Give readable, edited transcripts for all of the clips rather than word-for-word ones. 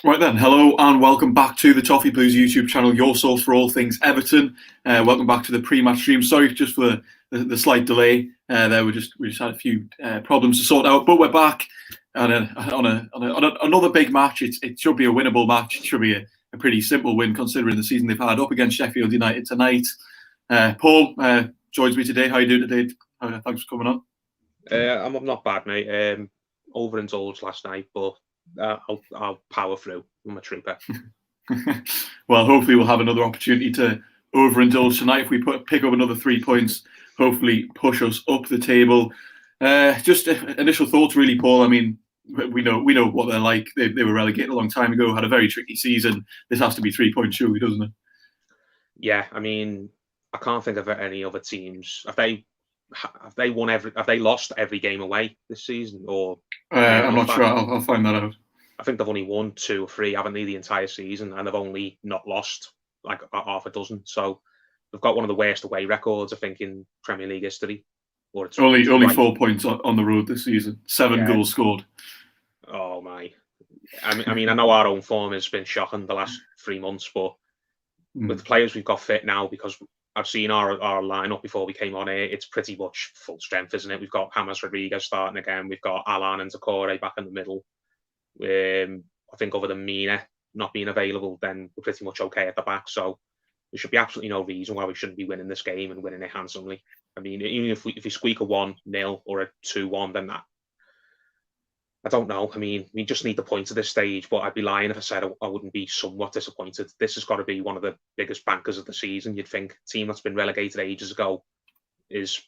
Right then, hello and welcome back to the Toffee Blues YouTube channel, your source for all things Everton. Welcome back to the pre-match stream. Sorry just for the slight delay. We just had a few problems to sort out, but we're back and on another big match. It should be a winnable match. It should be a pretty simple win considering the season they've had up against Sheffield United tonight. Paul joins me today. How are you doing today? Thanks for coming on. I'm not bad, mate. Overindulged last night, but I'll power through. I'm a trooper. Well, hopefully we'll have another opportunity to overindulge tonight if we pick up another 3 points. Hopefully, push us up the table. Just initial thoughts, really, Paul. I mean, we know what they're like. They were relegated a long time ago. Had a very tricky season. This has to be 3 points, surely, doesn't it? Yeah, I mean, I can't think of any other teams. Have they won have they lost every game away this season? Or I'm not sure. I'll find that out. I think they've only won 2 or 3, haven't they, the entire season, and they've only not lost like half a dozen. So they've got one of the worst away records, I think, in Premier League history. Or it's only 4 points on the road this season. 7 goals scored. Oh my! I mean, I know our own form has been shocking the last 3 months, but with the players we've got fit now, because I've seen our lineup before we came on here, it's pretty much full strength, isn't it? We've got James Rodriguez starting again. We've got Alan and Decore back in the middle. I think other than Mina not being available, then we're pretty much okay at the back. So there should be absolutely no reason why we shouldn't be winning this game and winning it handsomely. I mean, even if we squeak a 1-0 or a 2-1, then that, I don't know. I mean, we just need the points at this stage, but I'd be lying if I said I wouldn't be somewhat disappointed. This has got to be one of the biggest bankers of the season. You'd think. A team that's been relegated ages ago is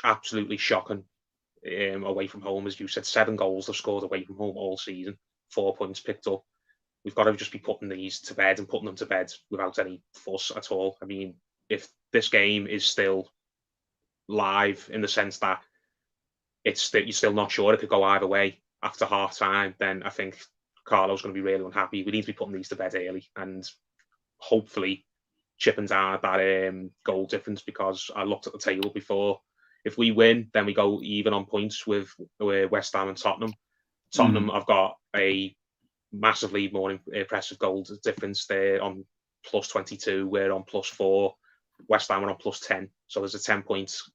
absolutely shocking away from home. As you said, 7 goals they've scored away from home all season, 4 points picked up. We've got to just be putting these to bed and putting them to bed without any fuss at all. I mean, if this game is still live in the sense that you're still not sure it could go either way after half time, then I think Carlo's going to be really unhappy. We need to be putting these to bed early and hopefully chipping down that goal difference, because I looked at the table before. If we win, then we go even on points with West Ham and Tottenham. Tottenham have got a massively more impressive goal difference. They're on plus 22. We're on plus 4. West Ham are on plus 10. So there's a 10 points,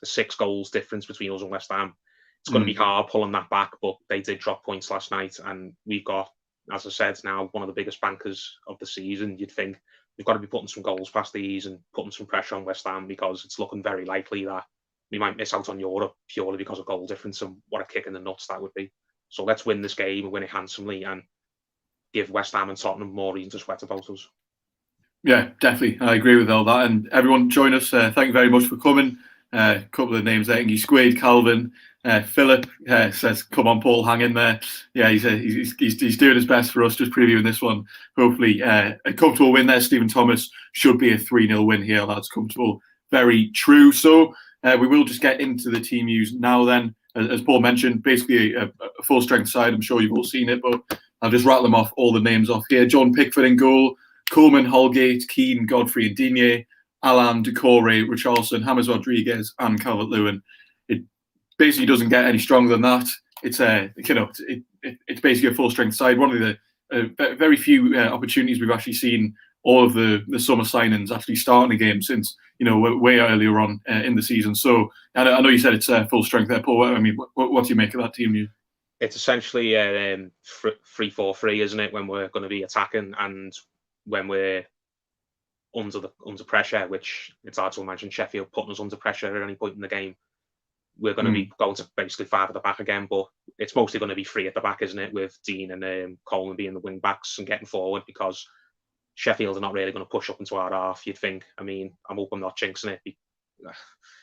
6 goals difference between us and West Ham. It's going to be hard pulling that back, but they did drop points last night, and we've got, as I said, now one of the biggest bankers of the season. You'd think we've got to be putting some goals past these and putting some pressure on West Ham, because it's looking very likely that we might miss out on Europe purely because of goal difference, and what a kick in the nuts that would be. So let's win this game and win it handsomely and give West Ham and Tottenham more reason to sweat about us. Yeah, definitely. I agree with all that. And everyone join us. Thank you very much for coming. A couple of names there. Ingy Squid, Calvin, Philip says, "Come on, Paul, hang in there." Yeah, he's doing his best for us, just previewing this one. Hopefully, a comfortable win there. Stephen Thomas should be a 3-0 win here. That's comfortable. Very true. So we will just get into the team news now then. As Paul mentioned, basically a full strength side. I'm sure you've all seen it, but I'll just rattle them off, all the names off here. John Pickford in goal. Coleman, Holgate, Keane, Godfrey and Digne, Alan, Decore, Richarlison, James Rodriguez and Calvert-Lewin. It basically doesn't get any stronger than that. It's it's basically a full strength side. One of the very few opportunities we've actually seen all of the summer signings actually starting a game since way earlier on in the season. So I know you said it's full strength there, Paul. I mean, what do you make of that team? It's essentially 3-4-3, isn't it? When we're going to be attacking and when we're under pressure, which it's hard to imagine Sheffield putting us under pressure at any point in the game. We're going to be going to basically 5 at the back again, but it's mostly going to be 3 at the back, isn't it? With Dean and Coleman being the wing backs and getting forward, because Sheffield are not really going to push up into our half, you'd think. I mean, I hope I'm not jinxing it.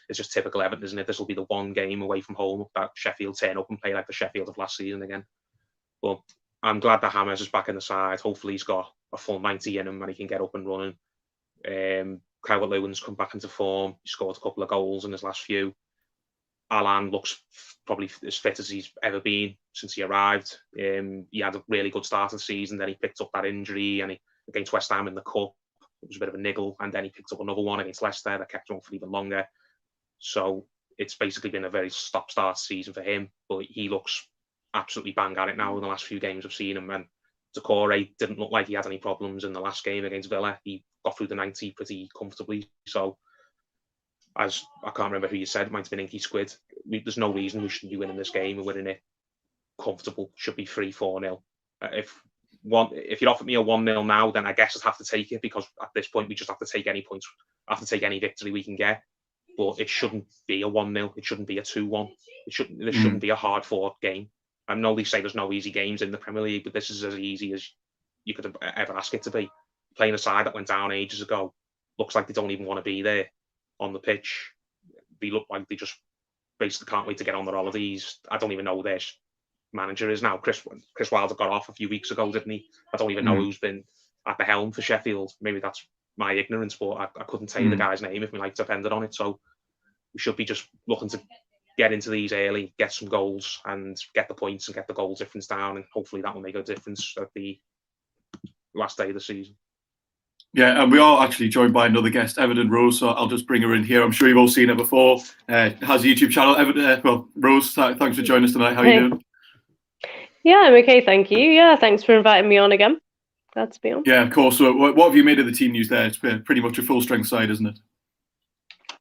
It's just typical Everton, isn't it? This will be the one game away from home that Sheffield turn up and play like the Sheffield of last season again. But I'm glad that James is back in the side. Hopefully he's got a full 90 in him and he can get up and running. Calvert-Lewin's come back into form. He scored a couple of goals in his last few. Alan looks probably as fit as he's ever been since he arrived. He had a really good start of the season. Then he picked up that injury and against West Ham in the Cup. It was a bit of a niggle. And then he picked up another one against Leicester that kept him on for even longer. So it's basically been a very stop-start season for him. But he looks absolutely bang at it now in the last few games I've seen him. And Decore didn't look like he had any problems in the last game against Villa. He got through the 90 pretty comfortably. So, as I can't remember who you said, it might have been Inky Squid. There's no reason we shouldn't be winning this game and winning it comfortable. Should be 3-4-0. If you'd offered me a 1-0 now, then I guess I'd have to take it, because at this point we just have to take any points. I have to take any victory we can get. But it shouldn't be a 1-0. It shouldn't be a 2-1. This shouldn't be a hard-fought game. I know they say there's no easy games in the Premier League, but this is as easy as you could ever ask it to be. Playing a side that went down ages ago, looks like they don't even want to be there on the pitch. They look like they just basically can't wait to get on their holidays. I don't even know who their manager is now. Chris Wilder got off a few weeks ago, didn't he? I don't even know who's been at the helm for Sheffield. Maybe that's my ignorance, but I couldn't tell you the guy's name if my life depended on it. So we should be just looking to get into these early, get some goals, and get the points and get the goal difference down, and hopefully that will make a difference at the last day of the season. Yeah, and we are actually joined by another guest, Everton Rose, so I'll just bring her in here. I'm sure you've all seen her before. Has a YouTube channel. Rose, thanks for joining us tonight. How are you doing? Yeah, I'm okay, thank you. Yeah, thanks for inviting me on again. Glad to be on. Yeah, of course. So what have you made of the team news there? It's pretty much a full-strength side, isn't it?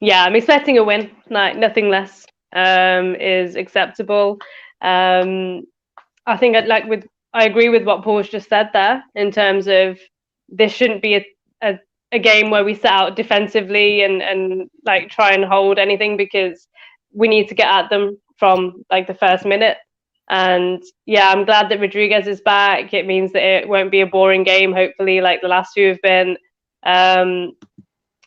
Yeah, I'm expecting a win. Nothing less is acceptable. I think I agree with what Paul's just said there, in terms of this shouldn't be a game where we set out defensively and like try and hold anything, because we need to get at them from like the first minute. And yeah, I'm glad that Rodriguez is back. It means that it won't be a boring game, hopefully, like the last two have been. And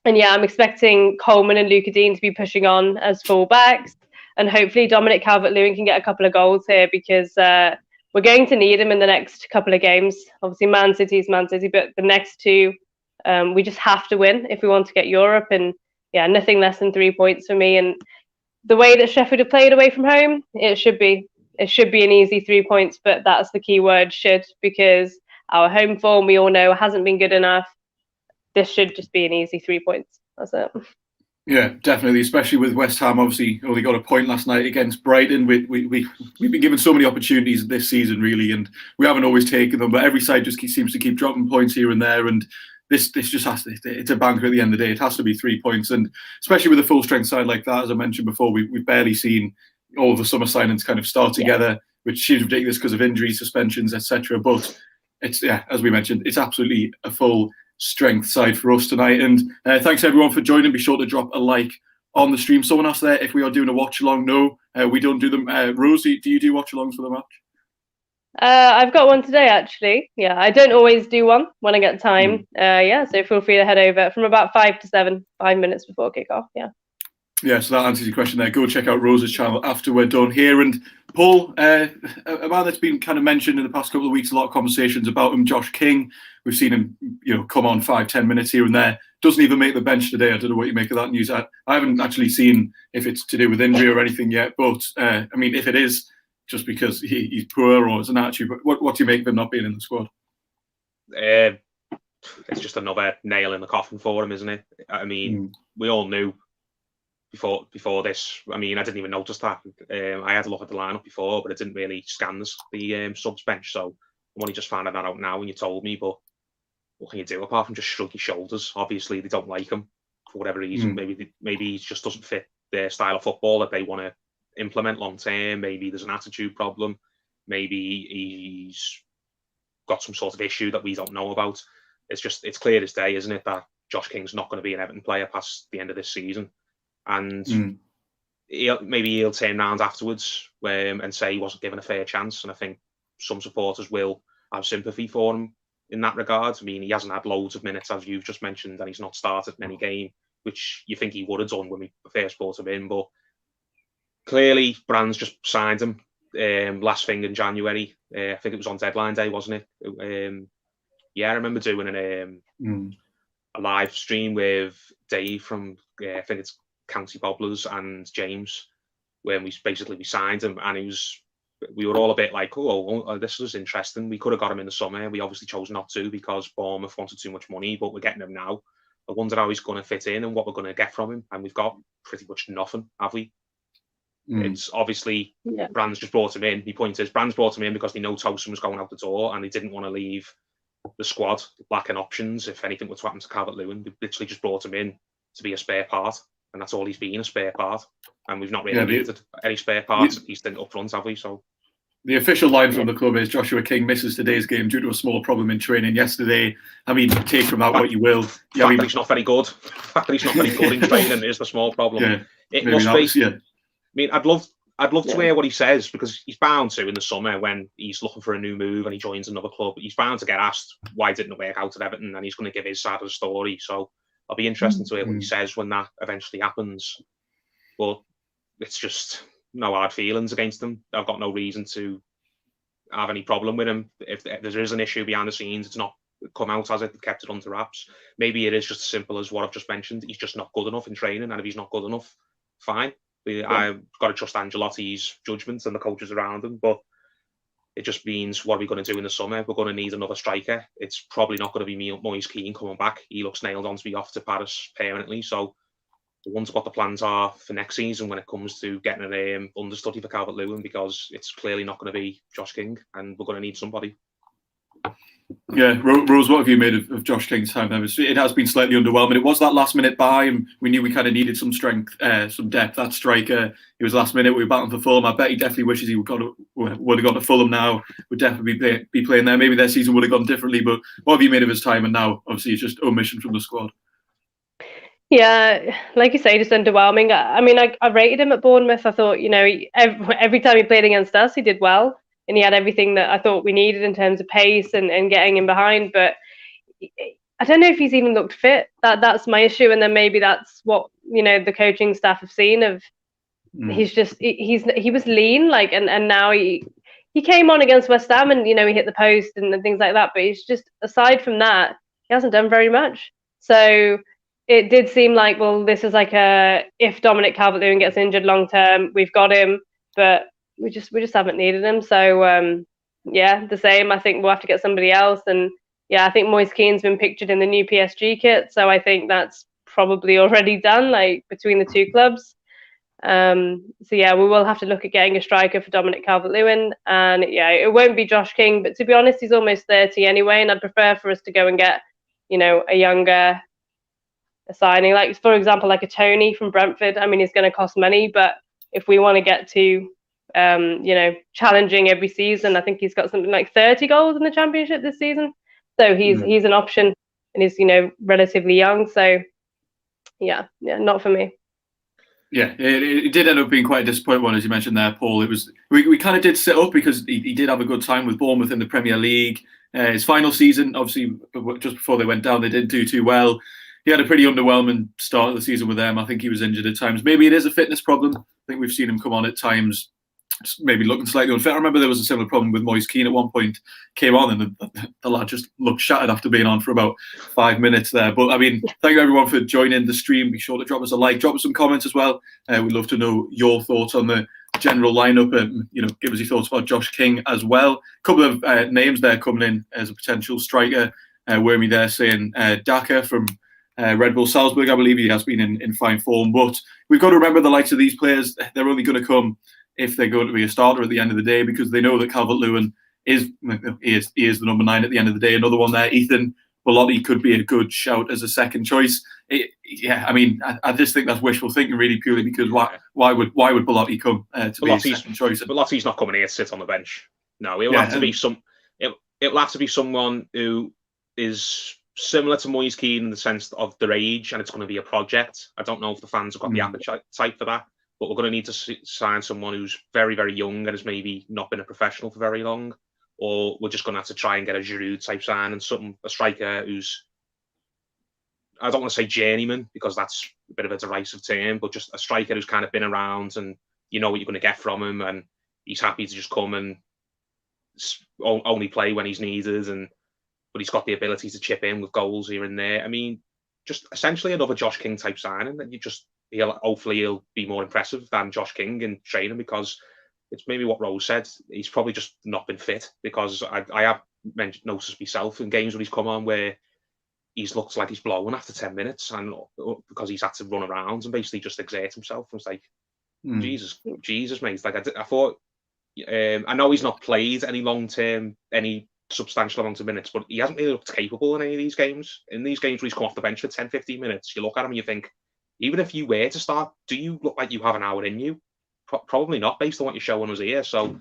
yeah, I'm expecting Coleman and Luka Dean to be pushing on as full-backs, and hopefully Dominic Calvert-Lewin can get a couple of goals here, because we're going to need him in the next couple of games. Obviously, Man City's Man City, but the next two, we just have to win if we want to get Europe. And yeah, nothing less than 3 points for me. And the way that Sheffield have played away from home, it should be an easy 3 points, but that's the key word, should, because our home form, we all know, hasn't been good enough. This should just be an easy 3 points. That's it. Yeah, definitely, especially with West Ham obviously only got a point last night against Brighton. We've been given so many opportunities this season, really, and we haven't always taken them, but every side just seems to keep dropping points here and there, and this just has to, it's a banker at the end of the day. It has to be 3 points, and especially with a full-strength side like that, as I mentioned before, we've barely seen all of the summer signings kind of start together, which seems ridiculous because of injuries, suspensions, etc. But it's, yeah, as we mentioned, it's absolutely a full strength side for us tonight. And thanks everyone for joining. Be sure to drop a like on the stream. Someone asked there if we are doing a watch along. No, we don't do them. Rosie, do you do watch alongs for the match? I've got one today, actually. Yeah, I don't always do one when I get time. Yeah, so feel free to head over from about 5 to 7, 5 minutes before kickoff. Yeah, so that answers your question there. Go check out Rose's channel after we're done here. And Paul, a man that's been kind of mentioned in the past couple of weeks, a lot of conversations about him, Josh King. We've seen him, come on 5-10 minutes here and there. Doesn't even make the bench today. I don't know what you make of that news. I haven't actually seen if it's to do with injury or anything yet. But I mean, if it is just because he's poor or it's an attitude, but what do you make of him not being in the squad? It's just another nail in the coffin for him, isn't it? I mean, we all knew before this. I mean, I didn't even notice that. I had a look at the lineup before, but it didn't really scan the subs bench. So I'm only just finding that out now when you told me. But what can you do apart from just shrug your shoulders? Obviously, they don't like him for whatever reason. Maybe he just doesn't fit their style of football that they want to implement long term. Maybe there's an attitude problem. Maybe he's got some sort of issue that we don't know about. It's clear as day, isn't it, that Josh King's not going to be an Everton player past the end of this season. And maybe he'll turn around afterwards and say he wasn't given a fair chance. And I think some supporters will have sympathy for him in that regard. I mean, he hasn't had loads of minutes, as you've just mentioned, and he's not started in any game, which you think he would have done when we first brought him in. But clearly, Brands just signed him last thing in January. I think it was on deadline day, wasn't it? Yeah, I remember doing a live stream with Dave from, I think it's County Bobblers, and James, when we signed him, and we were all a bit like, oh, this was interesting. We could have got him in the summer. We obviously chose not to because Bournemouth wanted too much money, but we're getting him now. I wonder how he's going to fit in and what we're going to get from him. And we've got pretty much nothing, have we? It's obviously Brand's just brought him in. The point is, Brand's brought him in because they know Tosun was going out the door and they didn't want to leave the squad lacking options if anything were to happen to Calvert-Lewin. They literally just brought him in to be a spare part, and that's all he's been, a spare part. And we've not really needed any spare parts, at least up front, have we? So the official line from the club is Joshua King misses today's game due to a small problem in training yesterday. I mean, take from that what you will. He's not very good. The fact that he's not very good in training is the small problem. Yeah, it must be. I mean, I'd love to hear what he says, because he's bound to in the summer when he's looking for a new move and he joins another club. He's bound to get asked why didn't it work out at Everton, and he's going to give his side of the story. So I'll be interested to hear what he says when that eventually happens. But it's just no hard feelings against him. I've got no reason to have any problem with him. If there is an issue behind the scenes, it's not come out as it. They've kept it under wraps. Maybe it is just as simple as what I've just mentioned. He's just not good enough in training, and if he's not good enough, fine. I've got to trust Ancelotti's judgment and the coaches around him, but it just means, what are we going to do in the summer? We're going to need another striker. It's probably not going to be Moise Kean coming back. He looks nailed on to be off to Paris permanently. So I wonder what the plans are for next season when it comes to getting an understudy for Calvert-Lewin, because it's clearly not going to be Josh King, and we're going to need somebody. Yeah, Rose, what have you made of Josh King's time? It has been slightly underwhelming. It was that last minute buy, and we knew we kind of needed some strength, some depth. That striker, it was last minute. We were battling for Fulham. I bet he definitely wishes he would have gone to Fulham now. Would definitely be playing there. Maybe their season would have gone differently. But what have you made of his time? And now, obviously, it's just omission from the squad. Yeah, like you say, just underwhelming. I mean, I rated him at Bournemouth. I thought, every time he played against us, he did well. And he had everything that I thought we needed in terms of pace and getting in behind. But I don't know if he's even looked fit. That's my issue. And then maybe that's what, the coaching staff have seen of. He was lean, and now he came on against West Ham and, he hit the post and things like that. But he's just, aside from that, he hasn't done very much. So it did seem like, well, this is like if Dominic Calvert-Lewin gets injured long term, we've got him. But we just haven't needed him. So the same. I think we'll have to get somebody else. And I think Moise Kean's been pictured in the new PSG kit, so I think that's probably already done, like between the two clubs. We will have to look at getting a striker for Dominic Calvert-Lewin, and it won't be Josh King. But to be honest, he's almost 30 anyway, and I'd prefer for us to go and get a younger signing, like for example, like a Tony from Brentford. I mean, he's going to cost money, but if we want to get to challenging every season. I think he's got something like 30 goals in the Championship this season. So he's an option, and he's relatively young. So not for me. Yeah, it did end up being quite a disappointing one, as you mentioned there, Paul. It was we kind of did sit up because he did have a good time with Bournemouth in the Premier League. His final season, obviously, just before they went down, they didn't do too well. He had a pretty underwhelming start of the season with them. I think he was injured at times. Maybe it is a fitness problem. I think we've seen him come on at times, maybe looking slightly unfit. I remember there was a similar problem with Moise Kean at one point. Came on and the lad just looked shattered after being on for about 5 minutes there. But I mean, thank you everyone for joining the stream. Be sure to drop us a like, drop us some comments as well. We'd love to know your thoughts on the general lineup, and give us your thoughts about Josh King as well. A couple of names there coming in as a potential striker. Wormy there saying Daka from Red Bull Salzburg. I believe he has been in fine form, but we've got to remember the likes of these players. They're only going to come if they're going to be a starter at the end of the day, because they know that Calvert-Lewin is the number 9 at the end of the day. Another one there, Ethan Bellotti, could be a good shout as a second choice. I mean, I just think that's wishful thinking, really, purely because why would Bellotti come to be a second choice? Bellotti's not coming here to sit on the bench. No, it'll have to be it'll have to be someone who is similar to Moise Kean in the sense of their age, and it's going to be a project. I don't know if the fans have got the appetite for that. But we're going to need to sign someone who's very, very young and has maybe not been a professional for very long. Or we're just going to have to try and get a Giroud type sign and a striker who's, I don't want to say journeyman, because that's a bit of a derisive term, but just a striker who's kind of been around and you know what you're going to get from him, and he's happy to just come and only play when he's needed, but he's got the ability to chip in with goals here and there. I mean, just essentially another Josh King type signing that hopefully he'll be more impressive than Josh King in training, because it's maybe what Rose said. He's probably just not been fit, because I have noticed myself in games when he's come on where he's looked like he's blowing after 10 minutes, and because he's had to run around and basically just exert himself. It's like, Jesus, mate. Like I thought, I know he's not played any substantial amount of minutes, but he hasn't really looked capable in any of these games. In these games where he's come off the bench for 10, 15 minutes, you look at him and you think, even if you were to start, do you look like you have an hour in you? Probably not, based on what you're showing us here. So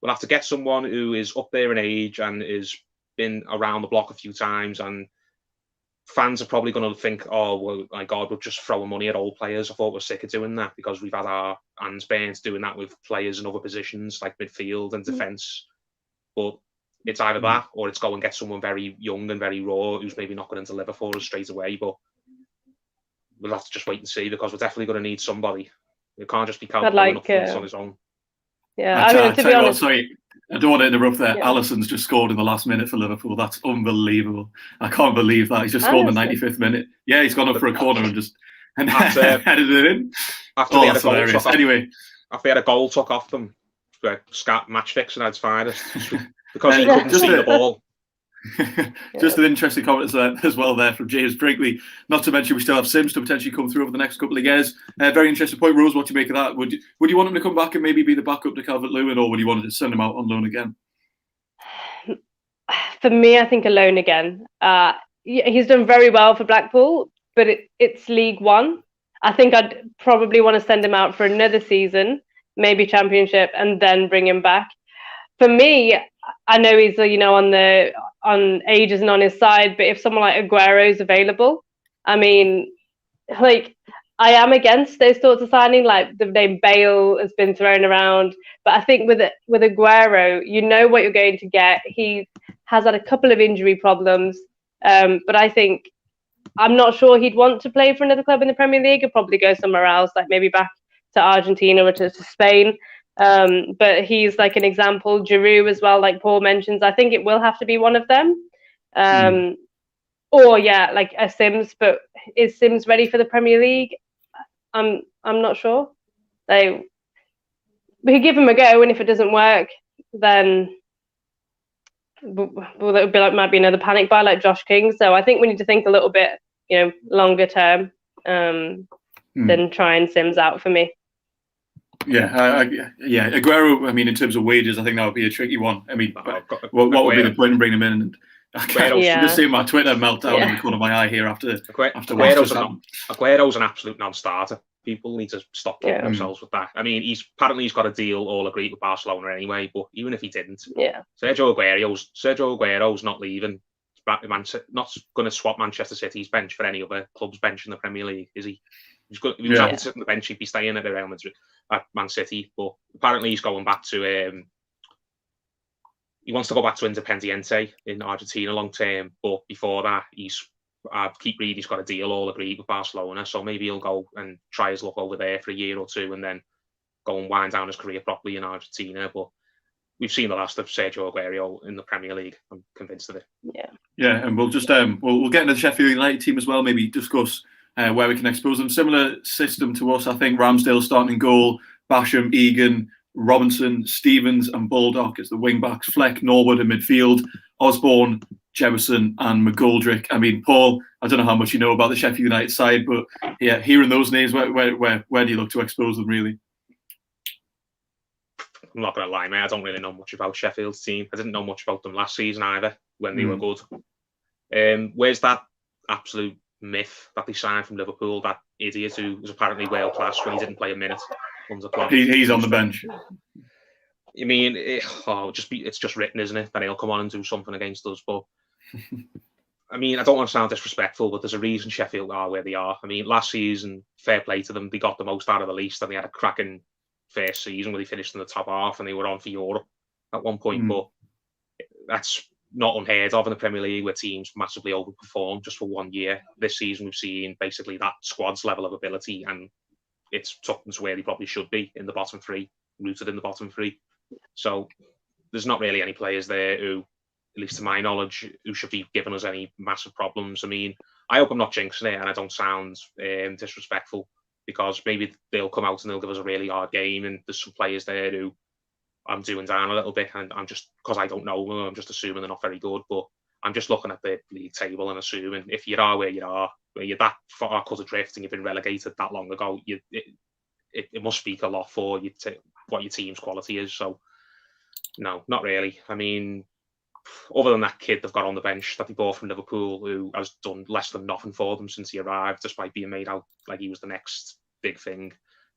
we'll have to get someone who is up there in age and has been around the block a few times, and fans are probably going to think, oh, well, my God, we're just throwing money at old players. I thought we're sick of doing that because we've had our hands burnt doing that with players in other positions like midfield and defence. But it's either that or it's go and get someone very young and very raw who's maybe not going to deliver for us straight away. But we'll have to just wait and see, because we're definitely going to need somebody. It can't just be Calvin up front on his own. Yeah, to be honest. Sorry, I don't want to interrupt there. Yeah. Alisson's just scored in the last minute for Liverpool. That's unbelievable. I can't believe that. He's just scored in the 95th minute. Yeah, he's gone up for a corner and headed it in. After they had a goal hilarious. Anyway, after they had a goal took off them, scat match fixing at its finest because he couldn't see the ball. Just an interesting comment as well there from James Brinkley. Not to mention we still have Sims to potentially come through over the next couple of years. Very interesting point. Rose, what do you make of that? Would you want him to come back and maybe be the backup to Calvert-Lewin, or would you want to send him out on loan again? For me, I think a loan again. He's done very well for Blackpool, but it's League One. I think I'd probably want to send him out for another season, maybe Championship, and then bring him back. For me, I know he's on ages and on his side, but if someone like Aguero's available, I mean, like, I am against those sorts of signing. Like the name Bale has been thrown around, but I think with Aguero, you know what you're going to get. He has had a couple of injury problems, but I think I'm not sure he'd want to play for another club in the Premier League. He'd probably go somewhere else, like maybe back to Argentina or to Spain. But he's like an example. Giroud as well, like Paul mentions. I think it will have to be one of them. Or like a Sims. But is Sims ready for the Premier League? I'm not sure. We could give him a go, and if it doesn't work, then it might be another panic buy like Josh King. So I think we need to think a little bit, longer term than trying Sims out for me. Yeah, Aguero. I mean, in terms of wages, I think that would be a tricky one. I mean, what would be the point in bringing him in? And just seeing my Twitter meltdown in the corner of my eye here after Aguero's an absolute non-starter. People need to stop kidding themselves with that. I mean, he's got a deal all agreed with Barcelona anyway. But even if he didn't, Sergio Aguero's not leaving. Not going to swap Manchester City's bench for any other club's bench in the Premier League, is he? If he was happy to sit on the bench, he'd be staying at Man City. But apparently he's going back to he wants to go back to Independiente in Argentina long term. But before that, he's got a deal all agreed with Barcelona. So maybe he'll go and try his luck over there for a year or two and then go and wind down his career properly in Argentina. But we've seen the last of Sergio Aguero in the Premier League. I'm convinced of it. Yeah, and we'll just we'll get into the Sheffield United team as well. Maybe discuss where we can expose them. Similar system to us, I think. Ramsdale starting in goal, Basham, Egan, Robinson, Stevens and Baldock as the wing backs, Fleck, Norwood in midfield, Osborne, Jefferson and McGoldrick. I mean, Paul, I don't know how much you know about the Sheffield United side, but yeah, hearing those names, where do you look to expose them, really? I'm not going to lie, mate. I don't really know much about Sheffield's team. I didn't know much about them last season either, when they were good. Where's that absolute myth that they signed from Liverpool, that idiot who was apparently world class when he didn't play a minute on the clock? He's on the bench. I mean, it's just written, isn't it, that he'll come on and do something against us. But I mean, I don't want to sound disrespectful, but there's a reason Sheffield are where they are. I mean, last season, fair play to them, they got the most out of the least, and they had a cracking first season where they finished in the top half and they were on for Europe at one point. But that's not unheard of in the Premier League, where teams massively overperform just for 1 year. This season, we've seen basically that squad's level of ability, and it's took them to where they probably should be, in the bottom three, rooted in the bottom three. So there's not really any players there who, at least to my knowledge, who should be giving us any massive problems. I mean, I hope I'm not jinxing it and I don't sound disrespectful, because maybe they'll come out and they'll give us a really hard game, and there's some players there who I'm doing down a little bit, and I'm just, because I don't know them, I'm just assuming they're not very good. But I'm just looking at the league table and assuming if you are where you are, where you're that far cut adrift and you've been relegated that long ago, it must speak a lot for you what your team's quality is. So no, not really. I mean, other than that kid they've got on the bench that they bought from Liverpool, who has done less than nothing for them since he arrived, despite being made out like he was the next big thing.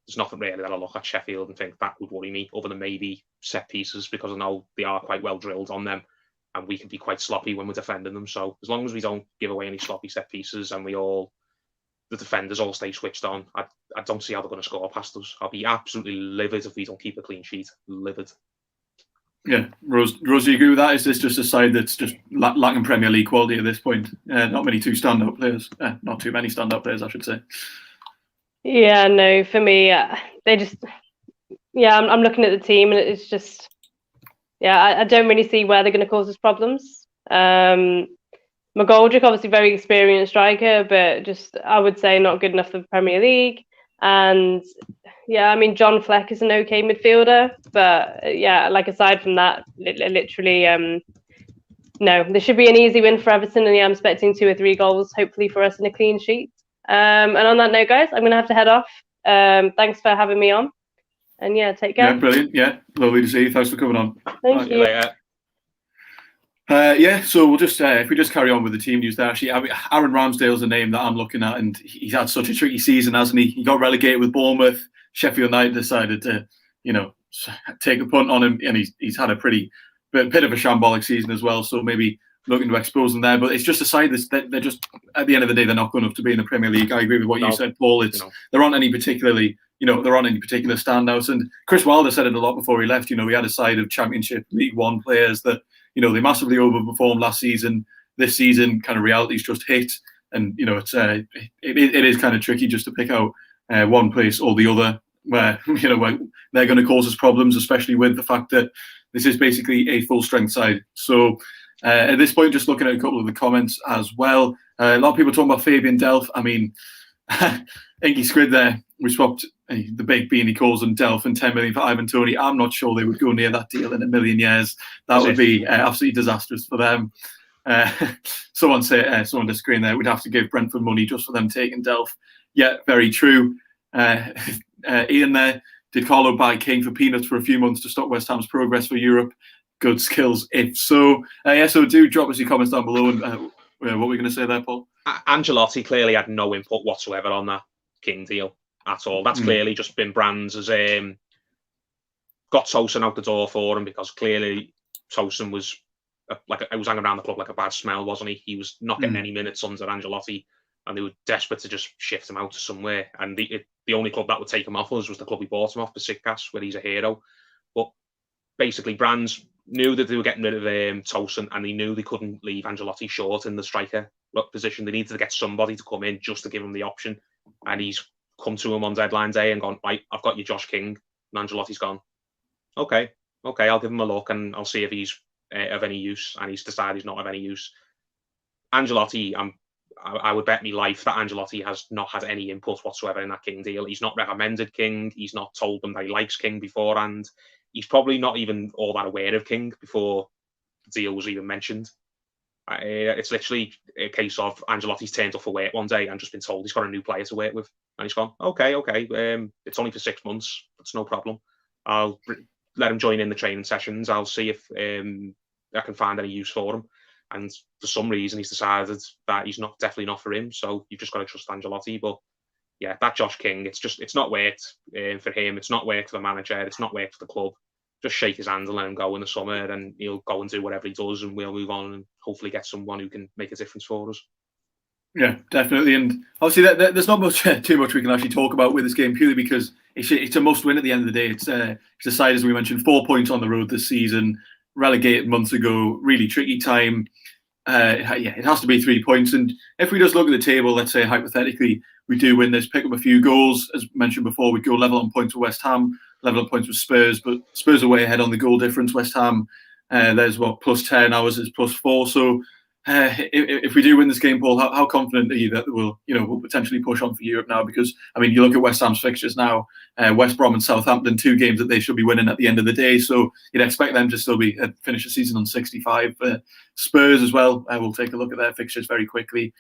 There's nothing really that I look at Sheffield and think that would worry me, other than maybe set pieces, because I know they are quite well drilled on them, and we can be quite sloppy when we're defending them. So as long as we don't give away any sloppy set pieces and the defenders all stay switched on, I don't see how they're going to score past us. I'll be absolutely livid if we don't keep a clean sheet. Livid. Yeah, Rose, do you agree with that? Is this just a side that's just lacking Premier League quality at this point? Not many stand-up players. Not too many stand-up players, I should say. Yeah, no, for me, they just, I'm looking at the team and it's just, I don't really see where they're going to cause us problems. McGoldrick, obviously very experienced striker, but just, I would say not good enough for the Premier League. And I mean, John Fleck is an okay midfielder, but like aside from that, literally, no, this should be an easy win for Everton, and I'm expecting 2 or 3 goals, hopefully for us in a clean sheet. And on that note, guys, I'm going to have to head off. Thanks for having me on. And take care. Yeah, brilliant. Yeah, lovely to see you. Thanks for coming on. Thank you. So we'll just, if we just carry on with the team news there, actually, Aaron Ramsdale's a name that I'm looking at, and he's had such a tricky season, hasn't he? He got relegated with Bournemouth. Sheffield United decided to, take a punt on him, and he's had a bit of a shambolic season as well. So maybe looking to expose them there, but it's just a side that they're just, at the end of the day, they're not good enough to be in the Premier League. I agree with what you said, Paul. There aren't any particular standouts. And Chris Wilder said it a lot before he left. We had a side of Championship League One players that, they massively overperformed last season. This season, kind of reality's just hit, and it is kind of tricky just to pick out one place or the other where where they're going to cause us problems, especially with the fact that this is basically a full strength side. So at this point, just looking at a couple of the comments as well, a lot of people talking about Fabian Delph. I mean, Inky Squid there, we swapped the big beanie calls on Delph and 10 million for Ivan Toney. I'm not sure they would go near that deal in a million years. That would be absolutely disastrous for them. Someone disagreeing there, we'd have to give Brentford money just for them taking Delph. Yeah, very true. Ian there, did Carlo buy King for peanuts for a few months to stop West Ham's progress for Europe? Good skills, if so. So do drop us your comments down below. And what were we going to say there, Paul? Ancelotti clearly had no input whatsoever on that King deal at all. That's clearly just been Brands has got Tosin out the door for him, because clearly Tosin was it was hanging around the club like a bad smell, wasn't he? He was not getting any minutes under Ancelotti, and they were desperate to just shift him out to somewhere. And the only club that would take him off was the club he bought him off, Besiktas, where he's a hero. But basically, Brands knew that they were getting rid of Tosin, and they knew they couldn't leave Ancelotti short in the striker position. They needed to get somebody to come in just to give him the option. And he's come to him on deadline day and gone, right, I've got you Josh King. And Ancelotti's gone, okay, I'll give him a look and I'll see if he's of any use. And he's decided he's not of any use. Ancelotti, I would bet me life that Ancelotti has not had any input whatsoever in that King deal. He's not recommended King. He's not told them that he likes King beforehand. He's probably not even all that aware of King before the deal was even mentioned. It's literally a case of Ancelotti's turned up for work one day and just been told he's got a new player to work with. And he's gone, okay, it's only for 6 months. That's no problem. I'll let him join in the training sessions. I'll see if I can find any use for him. And for some reason, he's decided that he's definitely not for him. So you've just got to trust Ancelotti. But yeah, that Josh King, it's not worked for him. It's not worked for the manager. It's not worked for the club. Just shake his hand and let him go in the summer, and he'll go and do whatever he does, and we'll move on and hopefully get someone who can make a difference for us. Yeah, definitely. And obviously, there's not too much we can actually talk about with this game, purely because it's a must-win at the end of the day. It's a side, as we mentioned, 4 points on the road this season, relegated months ago, really tricky time. It has to be 3 points. And if we just look at the table, let's say hypothetically we do win this, pick up a few goals, as mentioned before, we'd go level on points with West Ham, level on points with Spurs, but Spurs are way ahead on the goal difference. West Ham, there's plus 10, ours is plus 4. So if we do win this game, Paul, how confident are you that we'll potentially push on for Europe now? Because I mean, you look at West Ham's fixtures now, West Brom and Southampton, 2 games that they should be winning at the end of the day. So you'd expect them to still be finish the season on 65. Spurs as well. We'll take a look at their fixtures very quickly.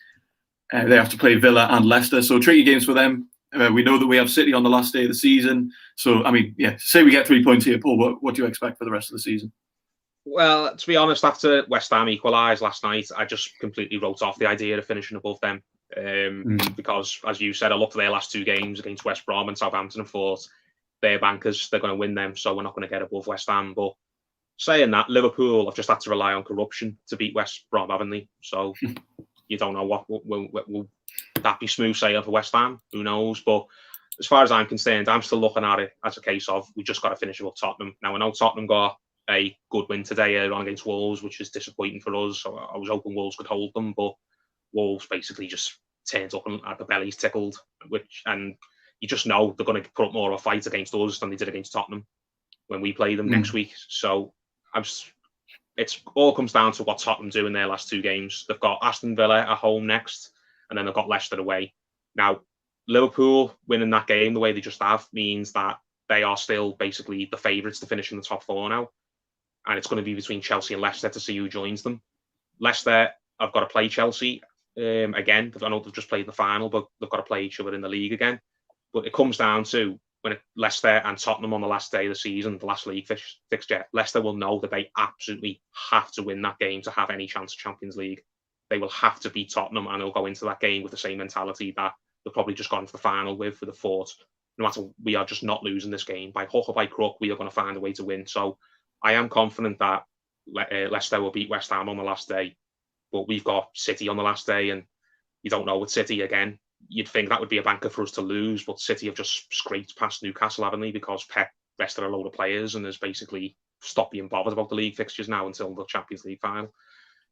They have to play Villa and Leicester, so tricky games for them. We know that we have City on the last day of the season. So, I mean, yeah, say we get 3 points here, Paul. What do you expect for the rest of the season? Well, to be honest, after West Ham equalised last night, I just completely wrote off the idea of finishing above them. Because, as you said, I looked at their last 2 games against West Brom and Southampton and thought they're bankers, they're going to win them, so we're not going to get above West Ham. But saying that, Liverpool have just had to rely on corruption to beat West Brom, haven't they? So you don't know what will that be smooth sailing for West Ham? Who knows? But as far as I'm concerned, I'm still looking at it as a case of we just got to finish above Tottenham. Now, I know Tottenham got a good win today on against Wolves, which is disappointing for us. So I was hoping Wolves could hold them, but Wolves basically just turned up and had the bellies tickled, and you just know they're going to put up more of a fight against us than they did against Tottenham when we play them next week. So it all comes down to what Tottenham do in their last 2 games. They've got Aston Villa at home next, and then they've got Leicester away. Now, Liverpool winning that game the way they just have means that they are still basically the favourites to finish in the top 4 now. And it's going to be between Chelsea and Leicester to see who joins them. Leicester have got to play Chelsea again. I know they've just played the final, but they've got to play each other in the league again. But it comes down to when Leicester and Tottenham on the last day of the season, the last league fixture, Leicester will know that they absolutely have to win that game to have any chance of Champions League. They will have to beat Tottenham, and they'll go into that game with the same mentality that they've probably just gone to the final with a thought, no matter, we are just not losing this game. By hook or by crook, we are going to find a way to win. So I am confident that Leicester will beat West Ham on the last day, but we've got City on the last day, and you don't know with City again. You'd think that would be a banker for us to lose, but City have just scraped past Newcastle, haven't they? Because Pep rested a load of players and has basically stopped being bothered about the league fixtures now until the Champions League final.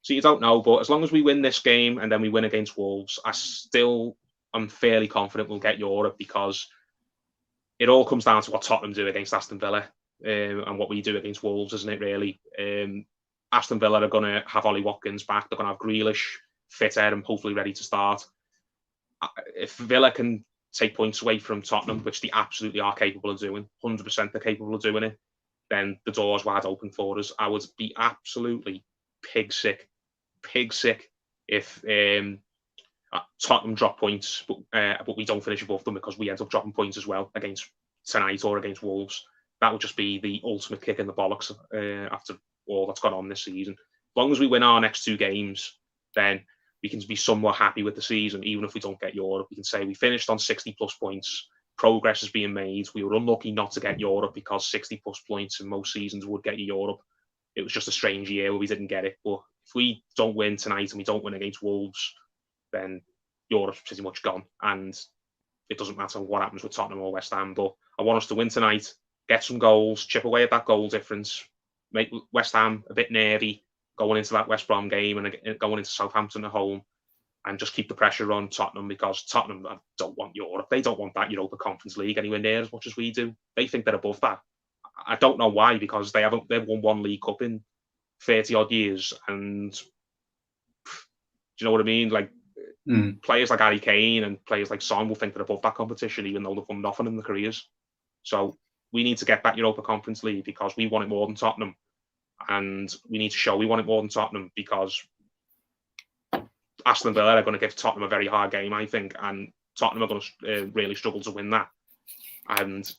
So you don't know, but as long as we win this game and then we win against Wolves, I'm fairly confident we'll get Europe, because it all comes down to what Tottenham do against Aston Villa and what we do against Wolves, isn't it, really? Aston Villa are going to have Ollie Watkins back. They're going to have Grealish fitter and hopefully ready to start. If Villa can take points away from Tottenham, which they absolutely are capable of doing, 100% they're capable of doing it, then the door's wide open for us. I would be absolutely pig sick if Tottenham drop points, but we don't finish above them because we end up dropping points as well against tonight or against Wolves. That would just be the ultimate kick in the bollocks after all that's gone on this season. As long as we win our next 2 games, then we can be somewhat happy with the season. Even if we don't get Europe, we can say we finished on 60 plus points. Progress is being made. We were unlucky not to get Europe, because 60 plus points in most seasons would get you Europe. It was just a strange year where we didn't get it. But if we don't win tonight and we don't win against Wolves, then Europe's pretty much gone. And it doesn't matter what happens with Tottenham or West Ham. But I want us to win tonight, get some goals, chip away at that goal difference, make West Ham a bit nervy going into that West Brom game and going into Southampton at home, and just keep the pressure on Tottenham, because Tottenham don't want Europe. They don't want that Europa Conference League anywhere near as much as we do. They think they're above that. I don't know why, because they've won 1 League Cup in 30 odd years, and do you know what I mean? Like players like Harry Kane and players like Son will think they're above that competition, even though they've won nothing in their careers. So we need to get that Europa Conference League, because we want it more than Tottenham. And we need to show we want it more than Tottenham, because Aston Villa are going to give Tottenham a very hard game, I think, and Tottenham are going to really struggle to win that. And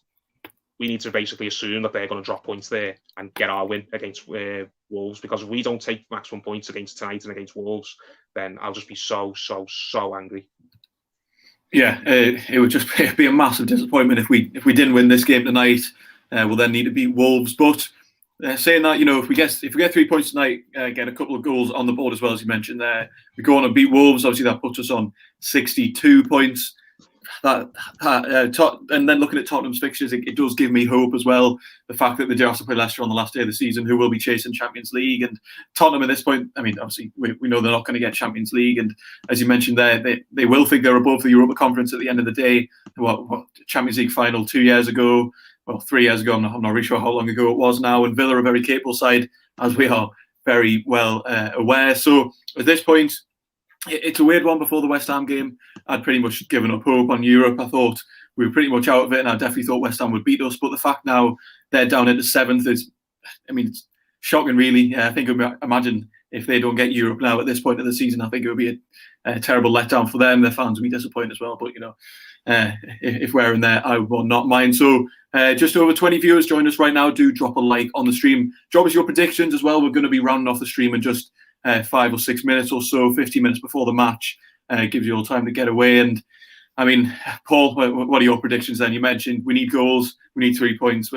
we need to basically assume that they're going to drop points there and get our win against Wolves, because if we don't take maximum points against tonight and against Wolves, then I'll just be so angry. Yeah, it would just be a massive disappointment if we didn't win this game tonight. We'll then need to beat Wolves, but saying that, if we get 3 points tonight, get a couple of goals on the board as well, as you mentioned there, we go on and beat Wolves. Obviously, that puts us on 62 points. And then looking at Tottenham's fixtures, it does give me hope as well. The fact that they do have to play Leicester on the last day of the season, who will be chasing Champions League, and Tottenham at this point, I mean, obviously we know they're not going to get Champions League, and as you mentioned there, they will think they're above the Europa Conference at the end of the day. What Champions League final 2 years ago? Well, 3 years ago, I'm not really sure how long ago it was now, and Villa are a very capable side, as we are very well aware. So at this point, it's a weird one. Before the West Ham game, I'd pretty much given up hope on Europe. I thought we were pretty much out of it, and I definitely thought West Ham would beat us. But the fact now they're down into 7th is, it's shocking, really. I think, imagine if they don't get Europe now at this point of the season, I think it would be a terrible letdown for them. Their fans would be disappointed as well. But, if we're in there, I will not mind. So just over 20 viewers join us right now. Do drop a like on the stream. Drop us your predictions as well. We're going to be rounding off the stream in just 5 or 6 minutes or so, 50 minutes before the match. Gives you all time to get away. And I mean, Paul, what are your predictions then? You mentioned we need goals, we need 3 points.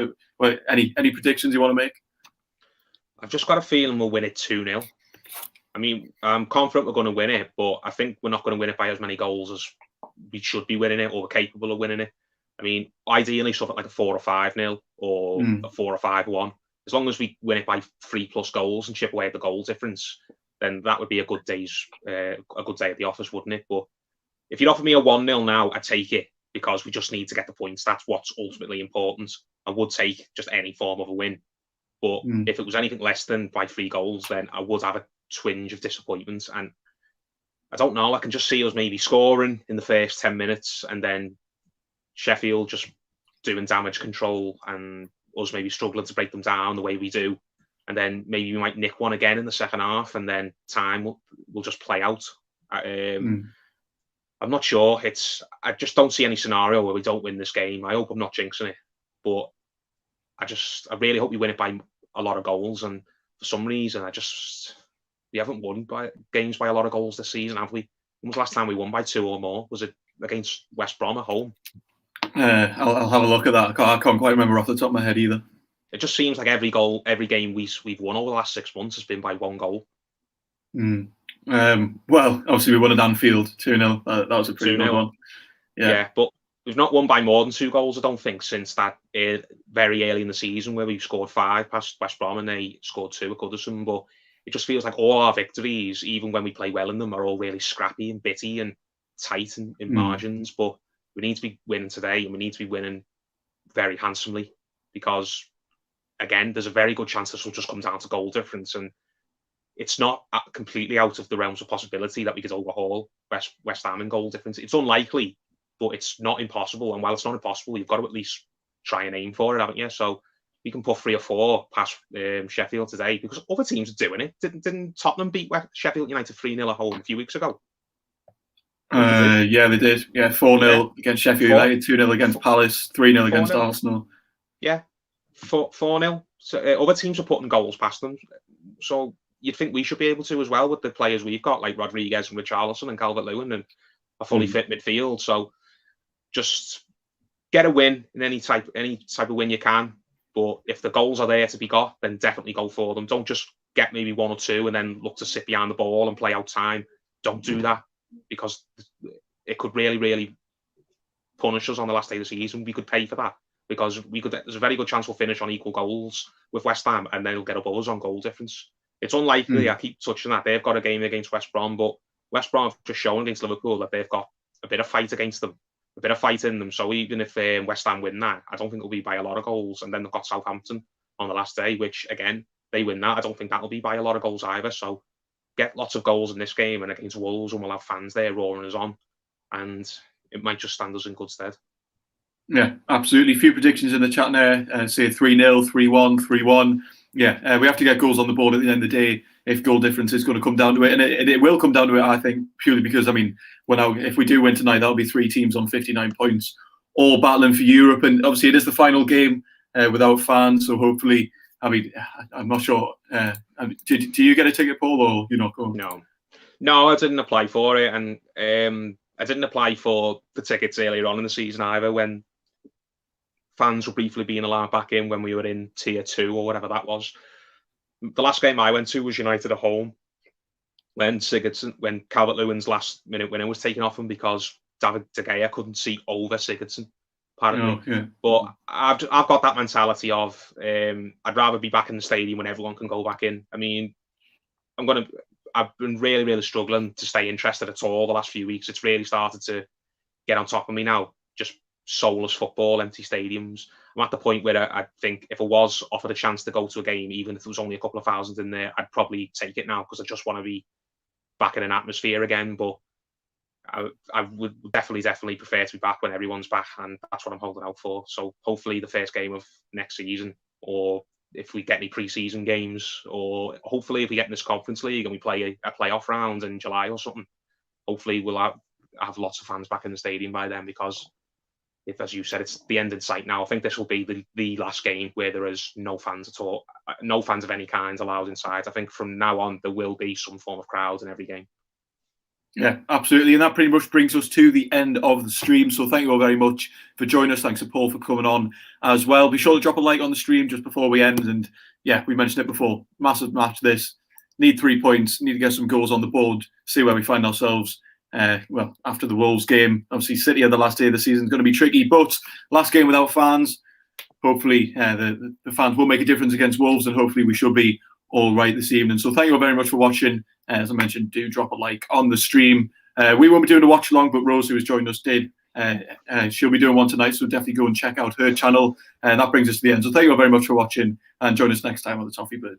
Any predictions you want to make? I've just got a feeling we'll win it 2-0. I mean, I'm confident we're going to win it, but I think we're not going to win it by as many goals as we should be winning it or we're capable of winning it. I mean, ideally something like a 4 or 5-0 or a 4 or 5-1. As long as we win it by 3+ goals and chip away at the goal difference, then that would be a good day at the office, wouldn't it? But if you'd offer me a 1-0 now, I'd take it because we just need to get the points. That's what's ultimately important. I would take just any form of a win. But if it was anything less than by 3 goals, then I would have a twinge of disappointment. And I don't know, I can just see us maybe scoring in the first 10 minutes and then Sheffield just doing damage control and us maybe struggling to break them down the way we do. And then maybe we might nick one again in the second half and then time will just play out. I'm not sure. I just don't see any scenario where we don't win this game. I hope I'm not jinxing it. But I really hope we win it by a lot of goals. And for some reason, we haven't won games by a lot of goals this season, have we? When was the last time we won by 2 or more? Was it against West Brom at home? I'll have a look at that. I can't quite remember off the top of my head either. It just seems like every game we've won over the last 6 months has been by 1 goal. Well, obviously we won at Anfield 2-0. That was a pretty good one. Yeah, but we've not won by more than 2 goals, I don't think, since that very early in the season where we scored 5 past West Brom and they scored 2 at Goodison. But it just feels like all our victories, even when we play well in them, are all really scrappy and bitty and tight in margins. But we need to be winning today, and we need to be winning very handsomely because, again, there's a very good chance this will just come down to goal difference. And it's not completely out of the realms of possibility that we could overhaul West Ham in goal difference. It's unlikely, but it's not impossible. And while it's not impossible, you've got to at least try and aim for it, haven't you? So we can put 3 or 4 past Sheffield today because other teams are doing it. Didn't Tottenham beat Sheffield United 3-0 at home a few weeks ago? Yeah, they did. Yeah, 4-0 against Sheffield United, 2-0 against Palace, 3-0 against Arsenal. Yeah, 4-0. So other teams are putting goals past them. So you'd think we should be able to as well with the players we've got, like Rodriguez and Richarlison and Calvert-Lewin and a fully fit midfield. So just get a win in any type of win you can. But if the goals are there to be got, then definitely go for them. Don't just get maybe 1 or 2 and then look to sit behind the ball and play out time. Don't do that because it could really, really punish us on the last day of the season. We could pay for that because there's a very good chance we'll finish on equal goals with West Ham and then it'll get above us on goal difference. It's unlikely. I keep touching that. They've got a game against West Brom, but West Brom have just shown against Liverpool that they've got a bit of fight against them, a bit of fight in them. So even if West Ham win that, I don't think it'll be by a lot of goals. And then they've got Southampton on the last day, which again, they win that. I don't think that'll be by a lot of goals either. So get lots of goals in this game and against Wolves, and we'll have fans there roaring us on. And it might just stand us in good stead. Yeah, absolutely. A few predictions in the chat there. Say 3-0, 3-1, 3-1. Yeah, we have to get goals on the board at the end of the day if goal difference is going to come down to it. And it will come down to it, I think, purely because, I mean, if we do win tonight, that'll be 3 teams on 59 points, all battling for Europe. And obviously it is the final game without fans. So hopefully, I mean, I'm not sure. Do you get a ticket, Paul, or you're not going? No, I didn't apply for it. And I didn't apply for the tickets earlier on in the season either when fans were briefly being allowed back in when we were in tier 2 or whatever that was. The last game I went to was United at home when Calvert-Lewin's last minute winner was taken off him because David De Gea couldn't see over Sigurdsson, apparently. Yeah. But I've got that mentality of I'd rather be back in the stadium when everyone can go back in. I mean, I've been really, really struggling to stay interested at all the last few weeks. It's really started to get on top of me now. Just soulless football, empty stadiums. I'm at the point where I think if I was offered a chance to go to a game, even if there was only a couple of thousand in there, I'd probably take it now because I just want to be back in an atmosphere again. But I would definitely prefer to be back when everyone's back, and that's what I'm holding out for. So hopefully the first game of next season, or if we get any pre-season games, or hopefully if we get in this Conference League and we play a playoff round in July or something, hopefully we'll have lots of fans back in the stadium by then because if, as you said, it's the end in sight now. I think this will be the last game where there is no fans at all, no fans of any kind allowed inside. I think from now on there will be some form of crowds in every game. Yeah, absolutely. And that pretty much brings us to the end of the stream. So thank you all very much for joining us. Thanks to Paul for coming on as well. Be sure to drop a like on the stream just before we end. And yeah, we mentioned it before. Massive match this. Need 3 points. Need to get some goals on the board. See where we find ourselves. Well, after the Wolves game. Obviously, City on the last day of the season is going to be tricky. But last game without fans. Hopefully, the fans will make a difference against Wolves. And hopefully we should be all right this evening. So thank you all very much for watching. As I mentioned, do drop a like on the stream. We won't be doing a watch along, but Rose, who has joined us, did. She'll be doing one tonight, so definitely go and check out her channel. And that brings us to the end. So thank you all very much for watching, and join us next time on the Toffee Bird.